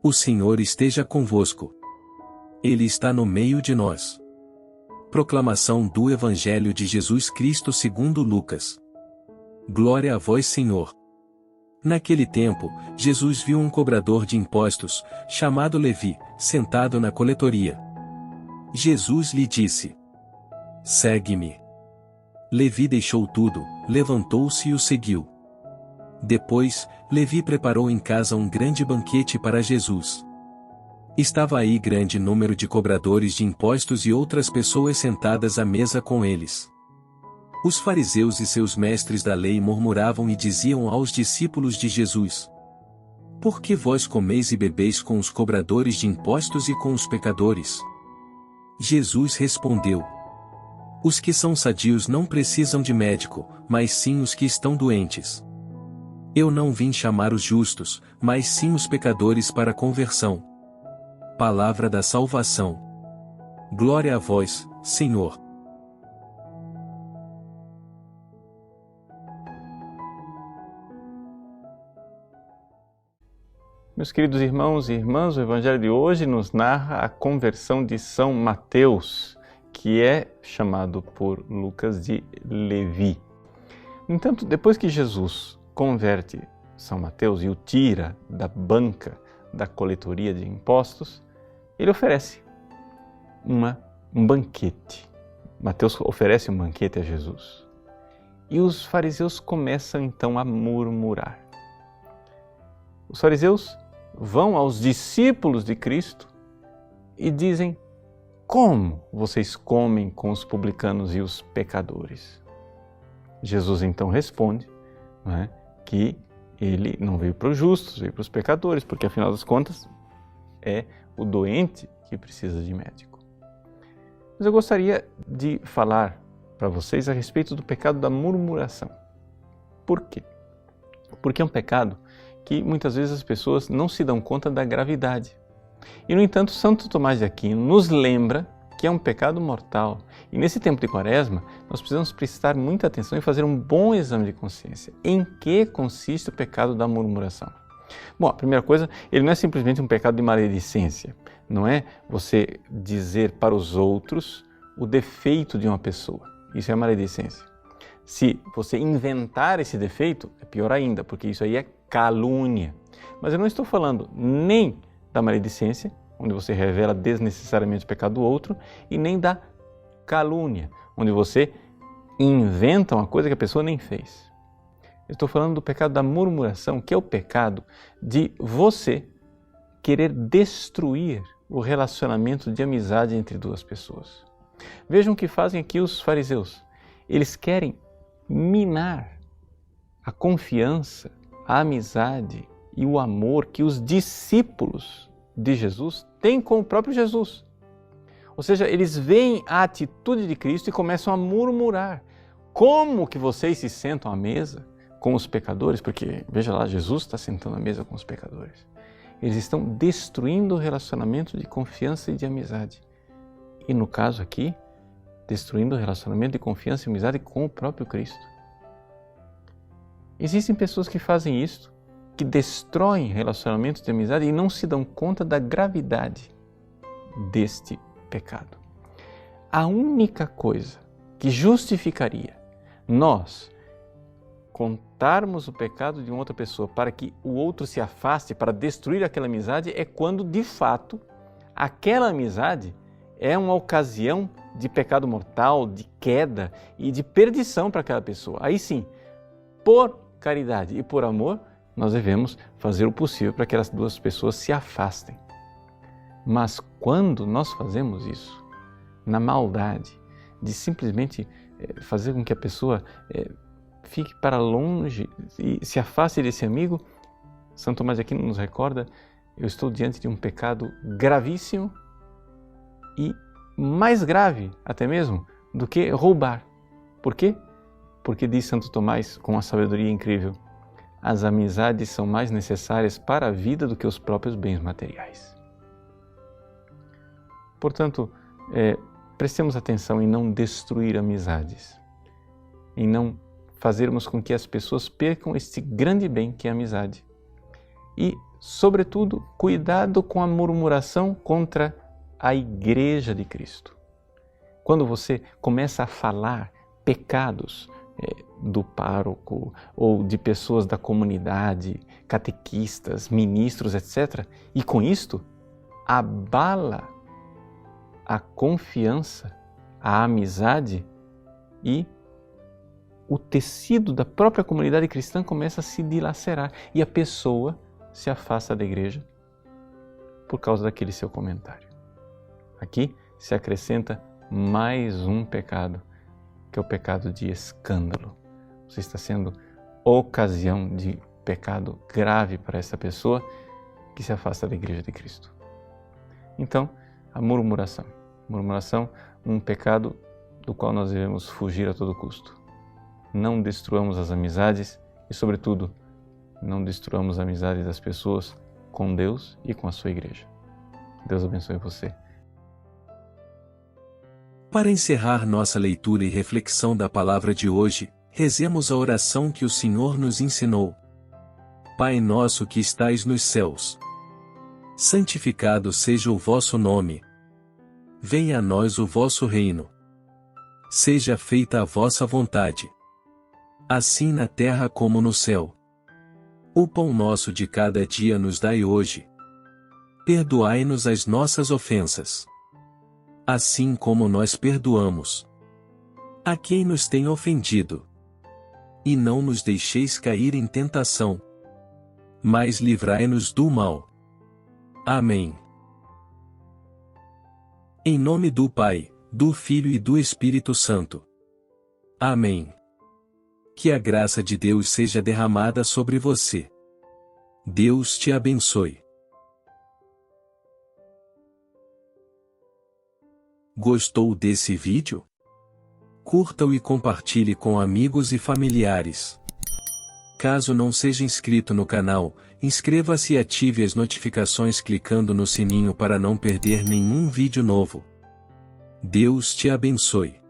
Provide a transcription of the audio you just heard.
O Senhor esteja convosco. Ele está no meio de nós. Proclamação do Evangelho de Jesus Cristo segundo Lucas. Glória a vós, Senhor. Naquele tempo, Jesus viu um cobrador de impostos, chamado Levi, sentado na coletoria. Jesus lhe disse: Segue-me. Levi deixou tudo, levantou-se e o seguiu. Depois, Levi preparou em casa um grande banquete para Jesus. Estava aí grande número de cobradores de impostos e outras pessoas sentadas à mesa com eles. Os fariseus e seus mestres da lei murmuravam e diziam aos discípulos de Jesus: Por que vós comeis e bebeis com os cobradores de impostos e com os pecadores? Jesus respondeu: Os que são sadios não precisam de médico, mas sim os que estão doentes. Eu não vim chamar os justos, mas sim os pecadores para a conversão. Palavra da salvação. Glória a vós, Senhor. Meus queridos irmãos e irmãs, o Evangelho de hoje nos narra a conversão de São Mateus, que é chamado por Lucas de Levi. No entanto, depois que Jesus converte São Mateus e o tira da banca da coletoria de impostos, ele oferece um banquete. Mateus oferece um banquete a Jesus. E os fariseus começam então a murmurar. Os fariseus vão aos discípulos de Cristo e dizem: Como vocês comem com os publicanos e os pecadores? Jesus então responde, que ele não veio para os justos, veio para os pecadores, porque afinal das contas é o doente que precisa de médico. Mas eu gostaria de falar para vocês a respeito do pecado da murmuração. Por quê? Porque é um pecado que muitas vezes as pessoas não se dão conta da gravidade. E, no entanto, Santo Tomás de Aquino nos lembra que é um pecado mortal. E nesse tempo de Quaresma, nós precisamos prestar muita atenção e fazer um bom exame de consciência. Em que consiste o pecado da murmuração? Bom, a primeira coisa, ele não é simplesmente um pecado de maledicência. Não é você dizer para os outros o defeito de uma pessoa. Isso é maledicência. Se você inventar esse defeito, é pior ainda, porque isso aí é calúnia. Mas eu não estou falando nem da maledicência, onde você revela desnecessariamente o pecado do outro, e nem da calúnia, onde você inventa uma coisa que a pessoa nem fez. Eu estou falando do pecado da murmuração, que é o pecado de você querer destruir o relacionamento de amizade entre duas pessoas. Vejam o que fazem aqui os fariseus. Eles querem minar a confiança, a amizade e o amor que os discípulos de Jesus têm com o próprio Jesus. Ou seja, eles veem a atitude de Cristo e começam a murmurar. Como que vocês se sentam à mesa com os pecadores? Porque, veja lá, Jesus está sentando à mesa com os pecadores. Eles estão destruindo o relacionamento de confiança e de amizade. E no caso aqui, destruindo o relacionamento de confiança e amizade com o próprio Cristo. Existem pessoas que fazem isso, que destroem relacionamentos de amizade e não se dão conta da gravidade deste pecado. A única coisa que justificaria nós contarmos o pecado de uma outra pessoa para que o outro se afaste, para destruir aquela amizade, é quando, de fato, aquela amizade é uma ocasião de pecado mortal, de queda e de perdição para aquela pessoa. Aí sim, por caridade e por amor, nós devemos fazer o possível para que as duas pessoas se afastem. Mas quando nós fazemos isso, na maldade, de simplesmente fazer com que a pessoa fique para longe e se afaste desse amigo, São Tomás de Aquino nos recorda, eu estou diante de um pecado gravíssimo e mais grave até mesmo do que roubar. Por quê? Porque diz Santo Tomás com uma sabedoria incrível, as amizades são mais necessárias para a vida do que os próprios bens materiais. Portanto, prestemos atenção em não destruir amizades, em não fazermos com que as pessoas percam este grande bem que é a amizade. E sobretudo, cuidado com a murmuração contra a Igreja de Cristo. Quando você começa a falar pecados do pároco ou de pessoas da comunidade, catequistas, ministros, etc., e com isto abala a confiança, a amizade e o tecido da própria comunidade cristã começa a se dilacerar e a pessoa se afasta da igreja por causa daquele seu comentário. Aqui se acrescenta mais um pecado, que é o pecado de escândalo. Você está sendo ocasião de pecado grave para essa pessoa que se afasta da igreja de Cristo. Então, a murmuração. Murmuração, um pecado do qual nós devemos fugir a todo custo. Não destruamos as amizades e, sobretudo, não destruamos a amizade das pessoas com Deus e com a sua igreja. Deus abençoe você. Para encerrar nossa leitura e reflexão da palavra de hoje, rezemos a oração que o Senhor nos ensinou. Pai nosso que estais nos céus, santificado seja o vosso nome. Venha a nós o vosso reino. Seja feita a vossa vontade, assim na terra como no céu. O pão nosso de cada dia nos dai hoje. Perdoai-nos as nossas ofensas, assim como nós perdoamos a quem nos tem ofendido. E não nos deixeis cair em tentação, mas livrai-nos do mal. Amém. Em nome do Pai, do Filho e do Espírito Santo. Amém. Que a graça de Deus seja derramada sobre você. Deus te abençoe. Gostou desse vídeo? Curta-o e compartilhe com amigos e familiares. Caso não seja inscrito no canal, inscreva-se e ative as notificações clicando no sininho para não perder nenhum vídeo novo. Deus te abençoe.